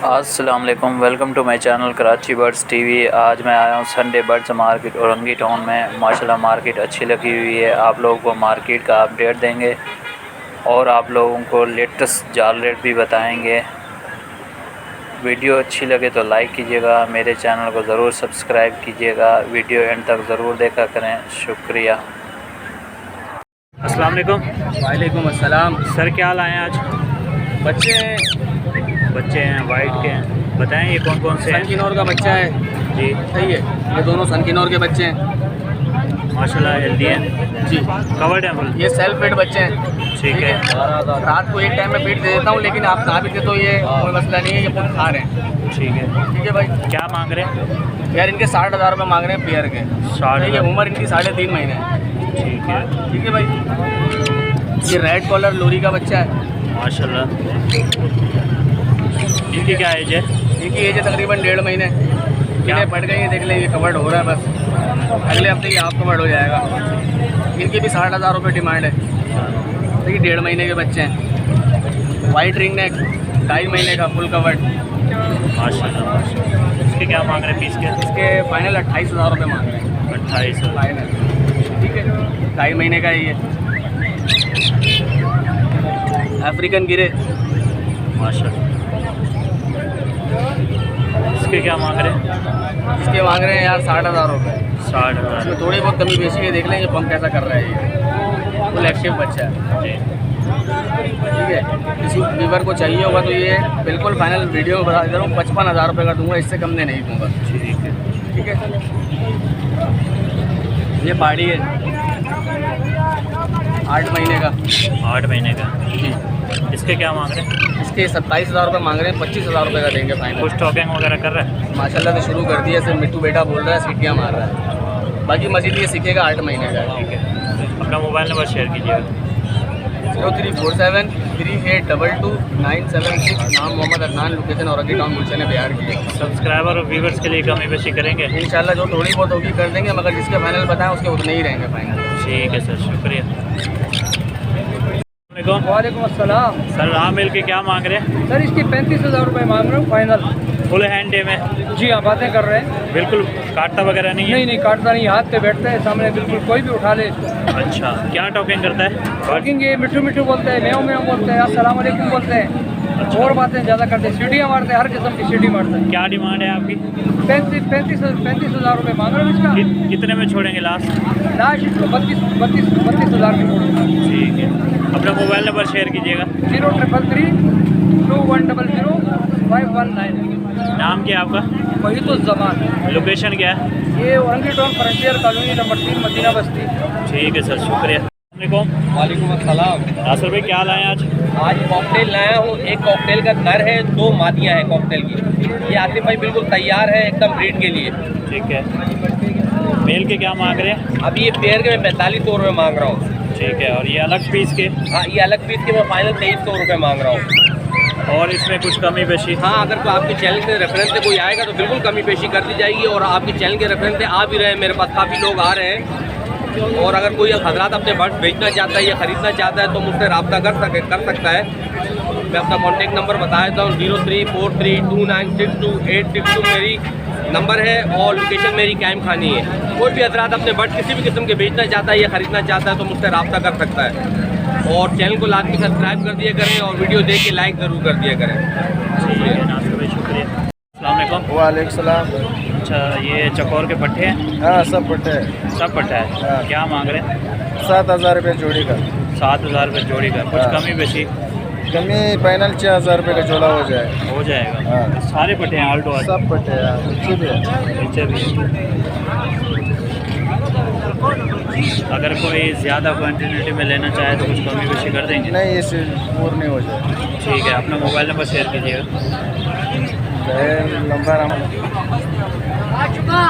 अस्सलाम वालेकुम, welcome to my channel Karachi birds TV. आज मैं आया हूँ Sunday birds market Orangi town में। माशाल्लाह मार्केट अच्छी लगी हुई है। आप लोगों को मार्केट का अपडेट देंगे और आप लोगों को लेटेस्ट जाल रेट भी बताएंगे। वीडियो अच्छी लगे तो लाइक कीजिएगा, मेरे चैनल को ज़रूर सब्सक्राइब कीजिएगा, वीडियो एंड तक ज़रूर देखा करें। शुक्रिया। अस्सलाम वालेकुम। वालेकुम अस्सलाम। सर क्या हाल हैं आज? बच्चे हैं वाइट के हैं। बताएं ये कौन कौन से हैं? सनकिनोर का बच्चा है जी सही है। ये दोनों सनकिनोर के बच्चे हैं माशाल्लाह, हेल्दी हैं जी। कवर्ड हैं फुल। ये सेल्फ फीड बच्चे हैं। ठीक है। रात को एक टाइम में फीड दे देता हूँ, लेकिन आप ना भी दे तो ये कोई मसला नहीं है, ये खुद खा रहे हैं। ठीक है। ठीक है भाई। क्या मांग रहे हैं? यार इनके 60,000 रुपये मांग रहे हैं पेयर के। 60,000। उम्र इनकी 3.5 महीने है। ठीक है। ठीक है भाई। ये रेड कॉलर लोरी का बच्चा है माशाल्लाह। इनकी क्या एज है? इनकी एज है तकरीबन 1.5 महीने। इन्हें पड़ गई है, देख लें ये कवर्ड हो रहा है, बस अगले हफ्ते ये हाफ कवर्ड हो जाएगा। इनकी भी 60,000 रुपये डिमांड है। देखिए 1.5 महीने के बच्चे हैं। वाइट रिंग नेक, 2.5 महीने का फुल कवर्ड। माशाल्लाह। इसके क्या मांग रहे हैं पीस के? इसके फाइनल 28,000 रुपये मांग रहे हैं। 2800 फाइनल। ठीक है। 2.5 महीने का है ये। अफ्रीकन गिरे। माशाल्लाह। इसके क्या मांग रहे हैं? इसके मांग रहे हैं यार 60,000 रुपये। 60,000। इसमें थोड़ी बहुत कमी बेची है, देख लें ये पंप कैसा कर रहा है। ये फुल एक्टिव बच्चा है। जी ठीक है। किसी वीवर को चाहिए होगा तो ये बिल्कुल फाइनल वीडियो में बता दे रहा हूँ, 55,000 रुपये का दूंगा, इससे कम में नहीं दूंगा। ठीक है। ठीक है। ये पाड़ी है 8 महीने का। 8 महीने का। जी। इसके क्या मांग रहे हैं? इसके 27,000 रुपये मांग रहे हैं, 25,000 रुपये का देंगे फाइनल। कुछ टॉकिंग वगैरह कर रहा है? माशाल्लाह से शुरू कर दिया, सिर्फ मिट्टू बेटा बोल रहा है, सीटियाँ मार रहा है। बाकी मजीद ये सीखेगा 8 महीने का। ठीक है। अपना मोबाइल नंबर शेयर कीजिएगा। 0347 3822 976। नाम मोहम्मद अदनान, लोकेशन औरंगी टाउन गुलशन बिहार की है। सब्सक्राइबर और व्यूवर्स के लिए कमी बेशी करेंगे इंशाल्लाह जो थोड़ी बहुत होगी कर देंगे, मगर जिसके फाइनल बताएं उसके उतने ही रहेंगे फाइनल। ठीक है सर, शुक्रिया। वालेकुम अस्सलाम। सर राह मिल के क्या मांग रहे हैं? सर इसकी 35,000 रुपये मांग रहा हूँ फाइनल। फुल हैंड डे में? जी हाँ, बातें कर रहे हैं। बिल्कुल काटता वगैरह नहीं है? नहीं काटता नहीं, हाथ पे बैठता है सामने, बिल्कुल कोई भी उठा ले। अच्छा, क्या टॉकिंग करता है? टॉकिंग ये मिट्टू मिट्टू बोलते हैं, म्याऊं म्याऊं बोलते हैं, अस्सलाम वालेकुम बोलते हैं। अच्छा। और बातें ज़्यादा करते हैं, सीढ़ियाँ मारते हैं, हर किस्म की सीढ़ी मारते हैं। क्या डिमांड है आपकी? 35,000 रुपये मांग रहा हूँ इसका। कितने में छोड़ेंगे लास्ट इसको 32,000 की छोड़ूंगा। ठीक है। अपना मोबाइल नंबर शेयर कीजिएगा। 0333 2100 519। नाम क्या है आपका? वहीदुज़्ज़मान। लोकेशन क्या है? ये Orangi town frontier colony number 3 Madina Basti. ठीक है सर, शुक्रिया। अस्सलाम वालेकुम अस्सलाम। नासिर भाई क्या लाए आज? आज कॉकटेल लाया हूँ। एक कॉकटेल का नर है, 2 मादियाँ हैं कॉकटेल की। ये आसिफ भाई बिल्कुल तैयार है एकदम ब्रीड के लिए। ठीक है। मेल के क्या मांग रहे हैं? अभी ये पेयर के मैं 4500 रुपये मांग रहा हूँ। ठीक है। और ये अलग पीस के? हाँ, ये अलग पीस के मैं फाइनल 2300 रुपये मांग रहा हूँ। और इसमें कुछ कमी पेशी? हाँ, अगर कोई आपके चैनल के रेफरेंस से कोई आएगा तो बिल्कुल कमी पेशी कर दी जाएगी। और आपके चैनल के रेफरेंस से आ भी रहे हैं, मेरे पास काफ़ी लोग आ रहे हैं। और अगर कोई हजरात अपने बर्ड्स बेचना चाहता है या ख़रीदना चाहता है तो मुझसे रब्ता कर सकता है। मैं अपना कॉन्टेक्ट नंबर बता देता हूँ, 03432962 मेरी नंबर है और लोकेशन मेरी कैम खानी है। कोई भी हजरात अपने बर्ड्स किसी भी किस्म के बेचना चाहता है या ख़रीदना चाहता है तो मुझसे रब्ता कर सकता है। और चैनल को लाजमी सब्सक्राइब कर दिया करें और वीडियो देख के लाइक ज़रूर कर दिया करें। शुक्रिया। अस्सलाम वालेकुम। वालेकुम सलाम। अच्छा, ये चकोर के पट्टे हैं? हाँ, सब पट्टे हैं। सब पट्टा है। हाँ। क्या मांग रहे हैं? 7,000 रुपये जोड़ी का। 7,000 रुपये जोड़ी का। कुछ हाँ। कमी बेशी? कमी फाइनल 6,000 रुपये का जोड़ा हो जाए। हो जाएगा। हाँ। सारे पट्टे हैं आल्टो आज? सब पट्टे हैं, नीचे भी है। नीचे भी। अगर कोई ज़्यादा क्वान्टिटी में लेना चाहे तो कुछ कमी बेशी कर देंगे? नहीं, इससे पूर्ण नहीं हो जाए। ठीक है। अपना मोबाइल नंबर शेयर कीजिएगा।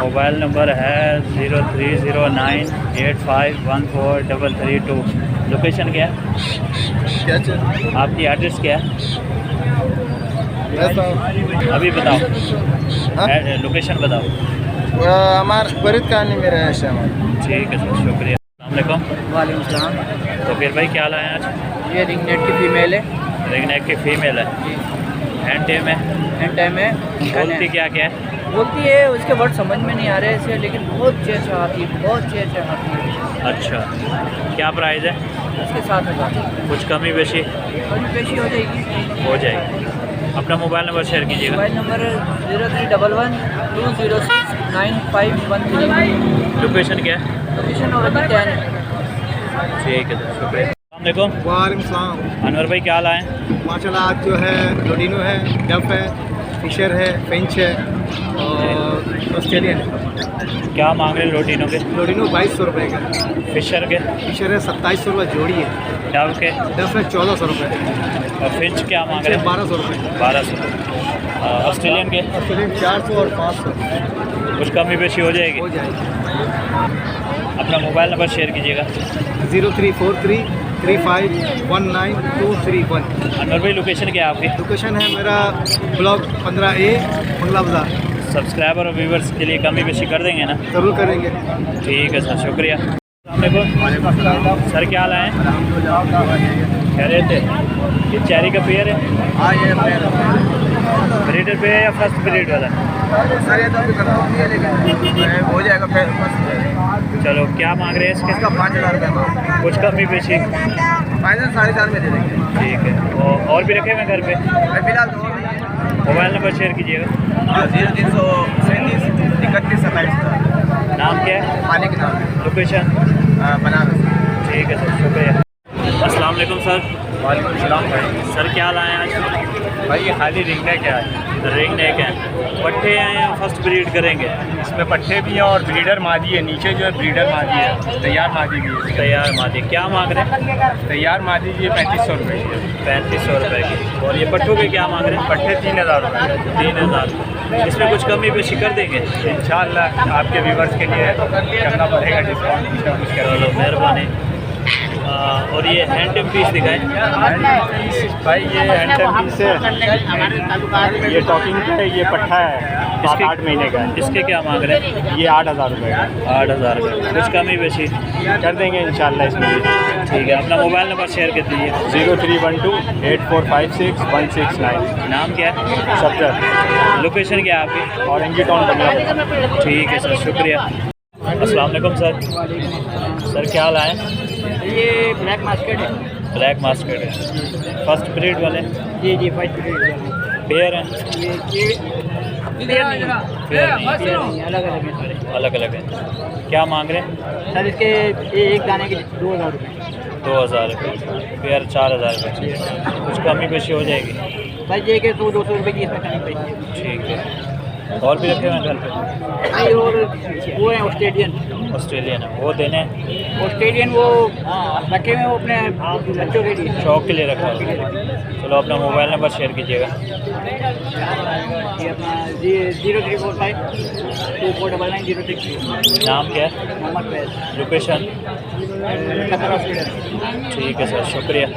मोबाइल नंबर है 0309 85143332। लोकेशन क्या है? क्या चाहिए? आपकी एड्रेस क्या है? अभी बताओ। हाँ? लोकेशन बताओ। हमारे फरीद कहानी में रहे हैं। ठीक है सर, शुक्रिया। अस्सलाम वालेकुम। वालेकुम सलाम। तो फिर भाई क्या लाए आज? ये रिंग नेट की फीमेल है। रिंग नेक की फीमेल है। जी। हैंड टाइम है। हैंड टाइम है। बोलती क्या क्या है? बोलती है, उसके वर्ड समझ में नहीं आ रहे इसे, लेकिन बहुत चहचहाती है, बहुत चहचहाती है। अच्छा, क्या प्राइस है? उसके 7,000 कुछ कमी बेशी कभी पेशी हो जाएगी। हो जाएगी। अपना मोबाइल नंबर शेयर कीजिएगा। Mobile number 0311206951। लोकेशन क्या है? लोकेशन और अभी 10 है। ठीक है सर, शुक्रिया। अस्सलाम वालेकुम सलाम। वालेकुम। अनवर भाई क्या लाएँ? माशाल्लाह आज जो है लोडिनो है, डफ है, फिशर है, फिंच है और ऑस्ट्रेलियन है। क्या मांग रहे हैं लोटिनो के? लोडिनो 2200 रुपये का, फिशर के? फिशर है 2700 रुपये जोड़ी है, डव के? डफ है 1400 रुपये, और फिंच क्या मांग रहे हैं? 1200 रुपये, 1200। ऑस्ट्रेलियन के? ऑस्ट्रेलियन 400 और 500 कुछ कमी बेशी हो जाएगी। हो जाएगी। अपना मोबाइल नंबर शेयर कीजिएगा। 0343351931। अनवर भाई लोकेशन क्या है आपकी? लोकेशन है मेरा ब्लॉक 15A मंगला बाजार। सब्सक्राइबर और व्यूवर्स के लिए कमी बेशी कर देंगे ना? ज़रूर करेंगे। ठीक है सर, शुक्रिया। अस्सलाम सर, क्या हाल है? कह रहे थे ये चेरी का पेयर है? हाँ ये ब्रीडर पे है या फर्स्ट ब्रीड वाला? सर ये तो अभी कंफर्म नहीं है, लेकिन हो जाएगा फिर बस। चलो, क्या मांग रहे हैं इसके? इसका 5000 रुपये का कुछ कमी बेशी? फाइनल 4.5 में दे देंगे। ठीक है। और भी रखे हुए घर पे? फिलहाल मोबाइल नंबर शेयर कीजिएगा। 0337 31 27। नाम क्या है? मालिक नाम लोकेशन? बनारस। ठीक है सर, शुक्रिया। अस्सलाम वालेकुम सर। वालेकुम सलाम भाई। सर क्या लाए हैं आज? भाई ये खाली रिंग है क्या है? रिंग नेक है। पट्टे हैं या फर्स्ट ब्रीड करेंगे? इसमें पट्टे भी हैं और ब्रीडर मादी है। नीचे जो है ब्रीडर मादी है, तैयार मादी भी है। तैयार मादी क्या मांग रहे हैं? तैयार मादी जी 3500 रुपये की है। 3500 रुपये की। और ये पट्टों के क्या मांग रहे हैं? पट्टे 3000 रुपये। 3000। इसमें कुछ कमी बेशी कर देंगे? इंशाल्लाह आपके व्यूवर्स के लिए करना पड़ेगा डिस्काउंट, कुछ ना कुछ चलो, मेहरबानी। और ये हैंड टिम पीस दिखाएं। भाई ये हैंडल पीस है, ये टॉकिंग का है, ये पट्ठा है, 7-8 महीने का है। इसके क्या मांग रहे हैं? ये 8000 रुपये का। 8000 रुपये। कुछ कमी बेशी कर देंगे इंशाल्लाह इसमें भी। ठीक है। अपना मोबाइल नंबर शेयर कर दीजिए। 03128456 169। नाम क्या है? सफदर। लोकेशन क्या है आपकी? ऑरेंजी टाउन बंगला। ठीक है सर, शुक्रिया। अस्सलाम वालेकुम सर। सर क्या हाल है? ये ब्लैक मास्केट है। ब्लैक मास्केट है। फर्स्ट ब्रीड वाले? जी जी, फर्स्ट ब्रीड है। पेयर हैं? ये पेयर नहीं है, अलग अलग है। अलग अलग है। क्या मांग रहे हैं? सर इसके एक दाने के 2000 रुपये। 2000 रुपये। पेयर 4000 रुपये। कुछ कमी पेशी हो जाएगी? भाई ये के 100-200 रुपये की इसमें कमी पड़ेगी। ठीक है। और भी रखे हुए हैं घर पे? भाई और वो है ऑस्ट्रेलियन। ऑस्ट्रेलियन है, वो देने हैं? ऑस्ट्रेलियन वो रखे हुए हैं, वो अपने बच्चों के लिए। शौक के लिए रखा हुआ है। चलो, अपना मोबाइल नंबर शेयर कीजिएगा। ये अपना 0345 249906। नाम क्या है? Mohammad Faiz. Location? Qatar hospital. ठीक है सर, शुक्रिया।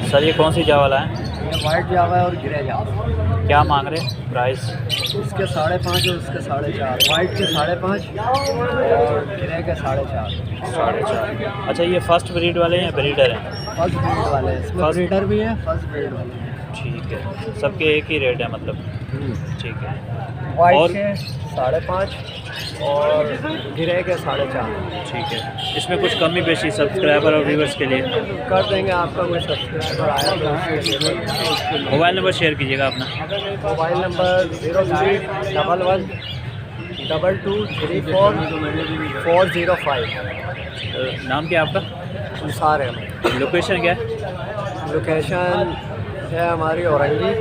सर ये कौन सी जावाला है? वाइट जावा है और ग्रे जावा। क्या मांग रहे हैं प्राइस? उसके 5.5 और उसके 4.5। वाइट के 5.5 और ग्रे के 4.5। 4.5। अच्छा, ये फर्स्ट ब्रीड वाले हैं या ब्रीडर हैं? फर्स्ट ब्रीड वाले हैं, इसमें फर्स्ट- ब्रीडर भी है, फर्स्ट ब्रीड वाले हैं। ठीक है। सबके एक ही रेट है मतलब? ठीक है। वाइट और- के 5.5 और ग्रे के 4.5। ठीक है। इसमें कुछ कमी पेशी सब्सक्राइबर और व्यूवर्स के लिए कर देंगे। आपका कोई सब्सक्राइबर आया तो मोबाइल नंबर शेयर कीजिएगा अपना। Mobile number 0311223405। नाम क्या है आपका? अंसार है। लोकेशन क्या है? लोकेशन है हमारी औरंगी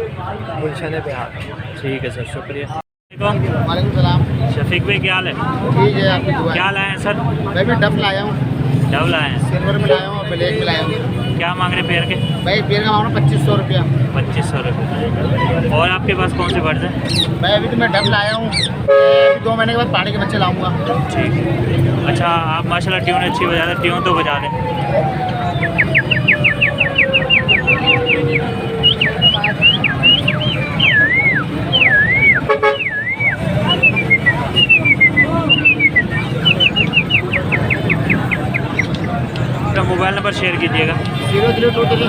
गुलशन बिहार। ठीक है सर, शुक्रिया। वालेकुम सलाम। शफीक भाई क्या हाल है? ठीक है, आपकी दुआ। क्या लाए हैं सर? भाई मैं डफ लाया हूँ, डब लाए हैं। सिल्वर में लाया हूँ और ब्लैक में लाया हूँ। क्या मांग रहे हैं पेयर के? भाई पेड़ का मांगना 2500 रुपया। 2500 रुपये। और आपके पास कौन से बर्ड्स हैं? भाई अभी तो मैं डफ लाया हूँ, 2 महीने के बाद पहाड़ी के बच्चे लाऊंगा। ठीक है। अच्छा, आप माशाल्लाह ट्यून अच्छी बजा रहे हैं, ट्यून तो बजा दें। अपना मोबाइल नंबर शेयर कीजिएगा। 0323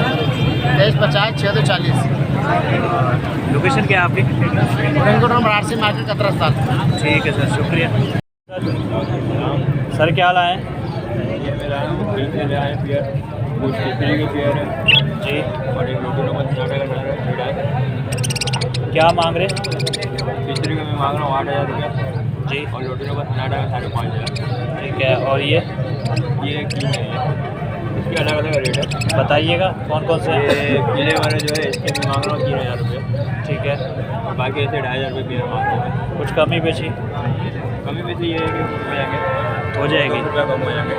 2350 6240। लोकेशन क्या है आपकी? बनारसी मार्केट कतरा स्थान। ठीक है सर, शुक्रिया। सर क्या हाल है? ये मेरा पेयर कुछ टिप्पणी के पेयर है जी, और एक लोटो नंबर नाटक का रेड है। क्या मांग रहे? तीसरे का मैं मांग रहा हूँ 8000 रुपया जी, और लोटो नंबर नाटक का 5,500। ठीक है। और ये ये किंग है, इसके अलग अलग रेट है। बताइएगा कौन कौन से हैं? ये पीले वाले जो है इसके मैं मांग रहा हूँ 3,000 रुपये ठीक है। और बाकी ऐसे 2,500 रुपये पेयर मांग रहा हूँ। कुछ कमी पेशी कमी में से ये है कि हो जाएंगे, हो जाएगी? 10 रुपये कम हो जाएंगे।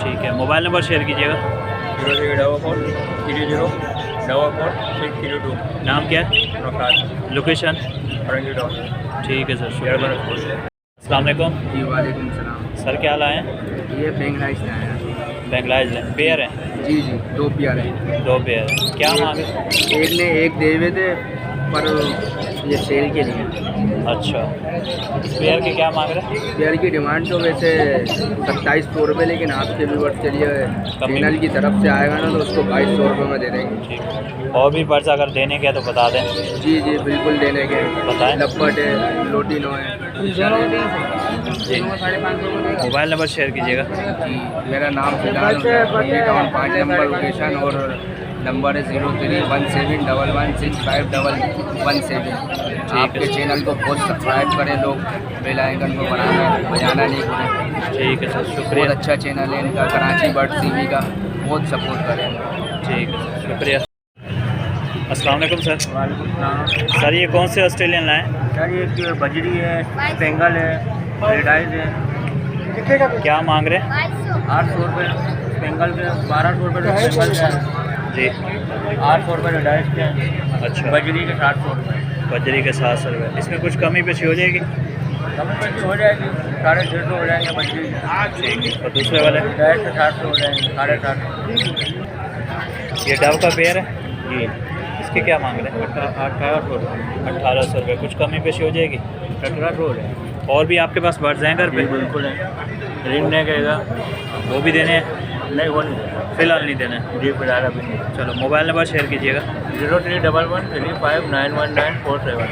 ठीक है। मोबाइल नंबर शेयर कीजिएगा। 03430444602। नाम क्या है? नौकार लोकेशन? औरंगी टाउन। ठीक है सर, शुक्रिया। अस्सलाम वालेकुम। जी वालेकुम सलाम। सर क्या हाल है? ये बेंगलाइज से आया। बेंगलाइज लें पेयर हैं? जी जी, 2 पेयर हैं। 2 पेयर। क्या मांगे? एक ने एक दे हुए थे पर ये सेल के लिए। अच्छा, इस पेयर के क्या मांग रहे हैं? पेयर की डिमांड तो वैसे 2700 रुपये, लेकिन आपके व्यूअर्स के लिए चैनल की तरफ से आएगा ना तो उसको 2200 रुपये में दे देंगे। ठीक। और भी बर्ड्स अगर देने के हैं तो बता दें। जी जी बिल्कुल देने के। बताएं। लपट है, लोटिनो है। जी, मोबाइल नंबर शेयर कीजिएगा। जी, मेरा नाम फिलहाल टाउन 5 नंबर लोकेशन और नंबर है 0317116517। आपके चैनल को बहुत सब्सक्राइब करें लोग, बेल आइकन को बजाना नहीं भूलें। ठीक है सर, बहुत शुक्रिया। अच्छा चैनल है इनका, कराची बर्ड टीवी का, बहुत सपोर्ट करें। ठीक है सर, शुक्रिया। अस्सलाम वालेकुम सर। सर ये कौन से ऑस्ट्रेलियन लाए? सर ये बजरी है, बेंगल है, रेडाइज है। क्या मांग रहे हैं? 800 रुपये बेंगल के, 1200 रुपये बेंगल के, जी, 800 रुपये रेडाइज के, अच्छा। बजरी के 700 रुपये। बजरी के 700 रुपये। इसमें कुछ कमी पेशी हो जाएगी? कमी पैसी हो जाएगी, 650 हो जाएंगे बजरी। ठीक है। और दूसरे वाले? रेडाइज के 700 हो जाएंगे, 750। ये डव का पेयर है? जी, इसके क्या मांग रहे हैं? 1800 रुपये, 1800 रुपये। कुछ कमी पेशी हो जाएगी? 1700 हो जाएंगे। और भी आपके पास बर्ड्स हैं घर पे? बिल्कुल है, रिंग नहीं कहेगा, वो भी देने हैं? नहीं वो नहीं, फ़िलहाल नहीं देने हैं। जी फिलहाल अभी नहीं। चलो, मोबाइल नंबर शेयर कीजिएगा। 031135911947।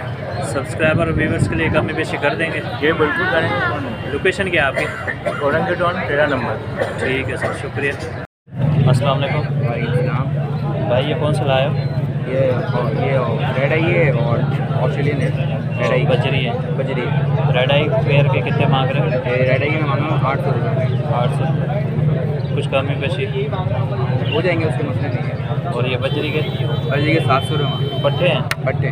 सब्सक्राइबर और व्यूवर्स के लिए कमी पेशी कर देंगे। ये बिल्कुल करेंगे। लोकेशन क्या है आपकी? Orangi town 13 number. ठीक है सर, शुक्रिया। अस्सलाम वालेकुम भाई, ये कौन सा लाए हो? ये रेड आई है और ऑस्ट्रेलियन है। रेड आई बजरी है। बजरी रेड आई पेयर के कितने मांग रहे हैं? रेड आई में मांगा 800 रुपये। 800। कुछ कमी पेशी हो जाएंगे, उसके मसले नहीं है। और ये बजरी के बजरी के 700 रुपये पट्टे हैं पट्टे।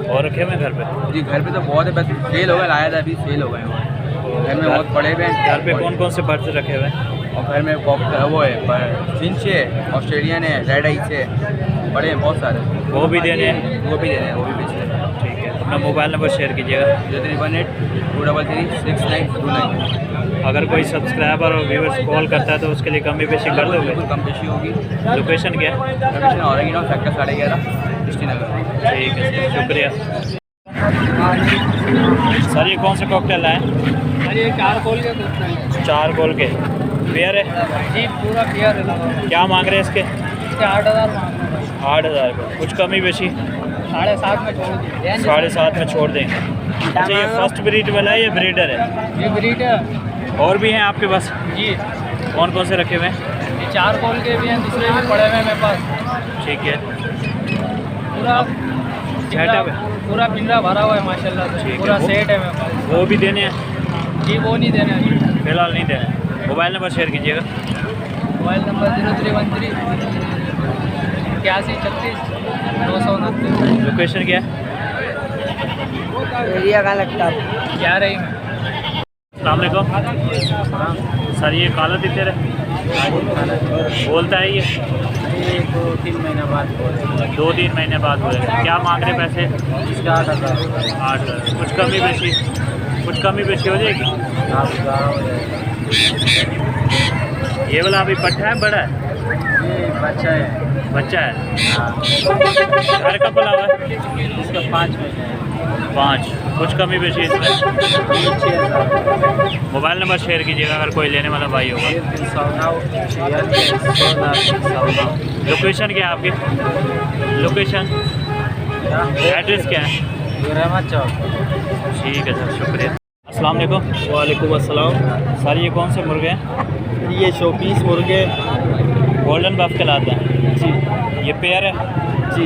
और रखे हुए हैं घर पे? जी घर पे तो बहुत है, बस सेल हो गए, लाया था अभी सेल हो गए। घर में बहुत पड़े हुए हैं। घर पे कौन कौन से बर्ड्स रखे हुए हैं? और घर में वो है फिंच है, ऑस्ट्रेलियन है, रेड आई से बड़े हैं बहुत सारे। वो भी देने हैं? वो भी देने हैं, वो भी बेच रहे हैं। ठीक है। अपना मोबाइल नंबर शेयर कीजिएगा। 0318233629। अगर कोई सब्सक्राइबर और व्यूवर्स कॉल करता है तो उसके लिए कमी पेशी कर दोगे? बिल्कुल कम पेशी होगी। लोकेशन क्या है? Location Orangi town sector 11.5 Krishnanagar. ठीक है सर, शुक्रिया। सर ये कौन से कॉकटेल लाए? अरे 4 खोल के कुछ नहीं। 4 गोल के पेयर है? जी पूरा पेयर है। क्या मांग रहे हैं इसके? इसके 8000 मांग रहे हैं। 8000 रुपये। कुछ कमी पेशी? 7.5 में छोड़ दिए। 7.5 में छोड़ देंगे। अच्छा, ये फर्स्ट ब्रीड वाला है या ब्रीडर है? ये ब्रीड है। और भी हैं आपके पास? जी, कौन कौन से रखे हुए हैं? ये 4 खोल के भी हैं, दूसरे भी पड़े हुए हैं मेरे पास। ठीक है। पूरा सेटअप है? पूरा पिंजरा भरा हुआ है माशाल्लाह से। ठीक है। पूरा सेट है मेरे पास। वो भी देने हैं? जी वो नहीं देना है। फिलहाल नहीं देने। मोबाइल नंबर शेयर कीजिएगा। Mobile number 0313 8136 929। लोकेशन क्या है? एरिया कहाँ लगता है? क्या रही में। अस्सलाम वालेकुम सर, ये काला तितर है? बोलता है ये? 2-3 महीने बाद 2-3 महीने बाद बोलेगा। क्या मांग रहे पैसे? इसका 8,000। 8,000। कुछ कमी बेशी? कुछ कमी बेशी हो जाएगी? आप 11 हो जाएगा। ये वाला अभी पट्टा है बड़ा है? ये बच्चा है। बच्चा है? हाँ, घर का पला हुआ है? इसका 5 महीने 5, कुछ कमी पेशी इसमें। मोबाइल नंबर शेयर कीजिएगा अगर कोई लेने वाला भाई होगा। लोकेशन क्या है आपकी? लोकेशन एड्रेस क्या है? रहमत चौक। ठीक है सर, शुक्रिया। अस्सलाम वालेकुम। वालेकुम अस्सलाम। सर ये कौन से मुर्गे हैं? ये 24 मुर्गे। गोल्डन बफ कहलाते हैं जी ये पेयर है? जी।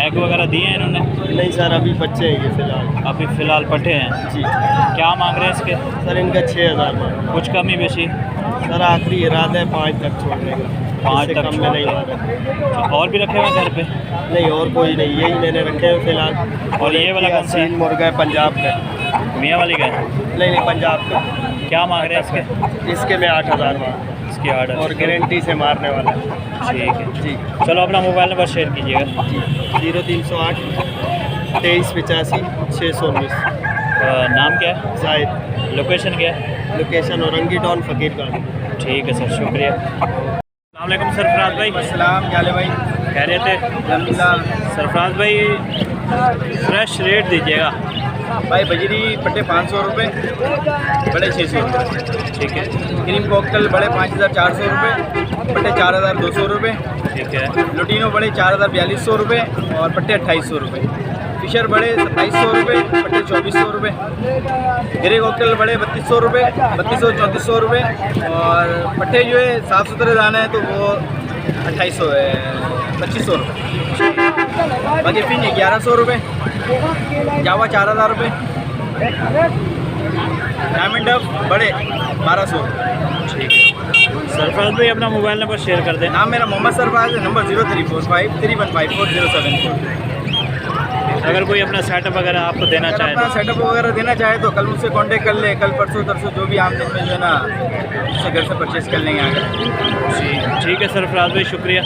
एग वगैरह दिए हैं इन्होंने? नहीं सर, अभी बच्चे हैं ये फ़िलहाल। अभी फ़िलहाल पट्टे हैं। जी क्या मांग रहे हैं इसके? सर, इनका 6000 मांग। कुछ कमी बेशी? सर आखिरी इरादा है 5 तक छोड़ने का। 5 इससे तक कम में नहीं मांगा। और भी रखे हुए हैं घर पे? नहीं, और कोई नहीं, यही मैंने रखे हैं फ़िलहाल। और ये वाला कौन सा है? सील मुर्गा है पंजाब का। मियाँ वाली का है? नहीं, पंजाब का। क्या मांग रहे हैं इसके? इसके मैं 8000 मांग इसकी ऑर्डर और गारंटी से मारने वाला है। ठीक है जी चलो अपना मोबाइल नंबर शेयर कीजिएगा। जी। 0308 2385 619। नाम क्या है? जाहिद। लोकेशन क्या है? लोकेशन औरंगी टाउन फकीर गार्डन। ठीक है सर, शुक्रिया। अस्सलाम वालेकुम सरफराज भाई। सलाम क्या भाई? खैरियत है? अलहम्दुलिल्लाह। सरफराज भाई फ्रेश रेट दीजिएगा। भाई बजरी पट्टे 500 रुपये, बड़े 600 रुपये। ठीक है क्रीम कॉकटेल बड़े 5400 रुपये, पट्टे 4200 रुपये। ठीक है लुटीनो बड़े 4400 रुपये और पट्टे 2800 रुपये। फिशर बड़े 2700 रुपये, पट्टे 2400 रुपये। ग्रे कॉकटेल बड़े 3200 रुपये, 3200-3400 रुपये। और पट्टे जो है साफ़ सुथरे दाने हैं तो वो 2500 है, 2500 रुपये। बाकी फिन 1100 रुपये, जावा 4000 रुपये, डायमंड डफ बड़े 1200 रुपये। ठीक है सरफराज भाई अपना मोबाइल नंबर शेयर कर दें। नाम मेरा मोहम्मद सरफराज है, नंबर 0345 3154074। अगर कोई अपना सेटअप वगैरह आपको देना चाहे अपना सेटअप वगैरह देना चाहे तो कल मुझसे कांटेक्ट कर ले, कल परसों तरसों जो भी आमदन में जो है ना उससे घर से परचेज़ कर लेंगे आकर। ठीक है सरफराज भाई, शुक्रिया।